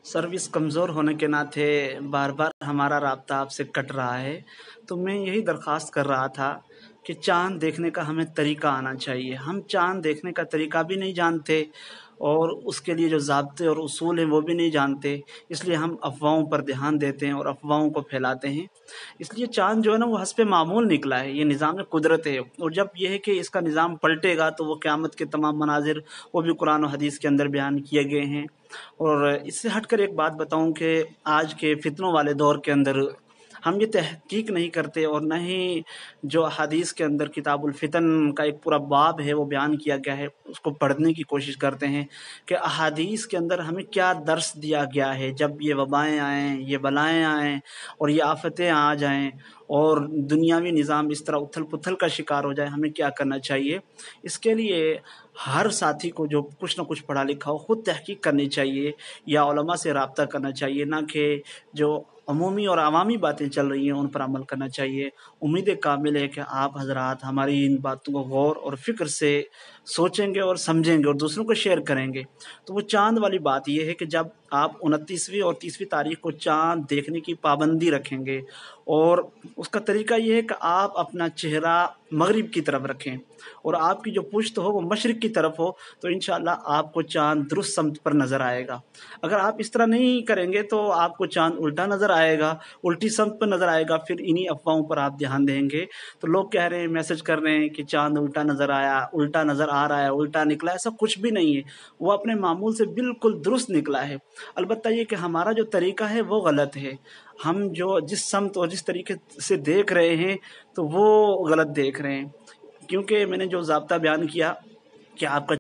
Service कमज़ोर होने के नाते बार बार हमारा राब्ता आपसे कट रहा है, तो मैं यही दरख्वास्त कर रहा था कि चाँद देखने का हमें तरीका आना चाहिए। हम चाँद देखने का तरीका भी नहीं जानते और उसके लिए जो ज़ाब्ते और उसूल हैं वो भी नहीं जानते, इसलिए हम अफ़वाहों पर ध्यान देते हैं और अफ़वाहों को फैलाते हैं। इसलिए चाँद जो है ना वो हस्बे मामूल निकला है, ये निज़ाम कुदरत है, और जब ये है कि इसका निज़ाम पलटेगा तो वो क़यामत के तमाम मनाज़िर वो भी कुरान और हदीस के अंदर बयान किए गए हैं। और इससे हटकर एक बात बताऊं कि आज के फितनों वाले दौर के अंदर हम ये तहकीक नहीं करते, और न ही जो हदीस के अंदर किताबुल फितन का एक पूरा बाब है वो बयान किया गया है उसको पढ़ने की कोशिश करते हैं कि अहादीस के अंदर हमें क्या दर्स दिया गया है जब ये वबाएँ आएँ, ये बलाएँ आएँ और ये आफतें आ जाएँ और दुनियावी निज़ाम इस तरह उथल पुथल का शिकार हो जाए, हमें क्या करना चाहिए। इसके लिए हर साथी को जो कुछ ना कुछ पढ़ा लिखा हो खुद तहकीक करनी चाहिए या उलमा से रब्ता करना चाहिए, ना कि जो अमूमी और अवामी बातें चल रही हैं उन पर अमल करना चाहिए। उम्मीद कामिल है कि आप हजरात हमारी इन बातों को गौर और फिक्र से सोचेंगे और समझेंगे और दूसरों को शेयर करेंगे। तो वो चाँद वाली बात ये है कि जब आप 29वीं और 30वीं तारीख को चाँद देखने की पाबंदी रखेंगे, और उसका तरीका ये है कि आप अपना चेहरा मगरिब की तरफ रखें और आपकी जो पुश्त हो वो मशरिक़ की तरफ हो, तो इंशाअल्लाह आपको चाँद दुरुस्त समत पर नज़र आएगा। अगर आप इस तरह नहीं करेंगे तो आपको चाँद उल्टा नज़र आएगा, उल्टी समत पर नज़र आएगा। फिर इन्हीं अफवाहों पर आप ध्यान देंगे तो लोग कह रहे हैं, मैसेज कर रहे हैं कि चाँद उल्टा नज़र आया, उल्टा नज़र आ रहा है, उल्टा निकला। ऐसा कुछ भी नहीं है, वो अपने मामूल से बिल्कुल दुरुस्त निकला है। अलबत्ता ये कि हमारा जो तरीका है वो गलत है। हम जो जिस समत और जिस तरीके से देख रहे हैं तो वो गलत देख रहे हैं, क्योंकि मैंने जो ज़ाब्ता बयान किया कि आपका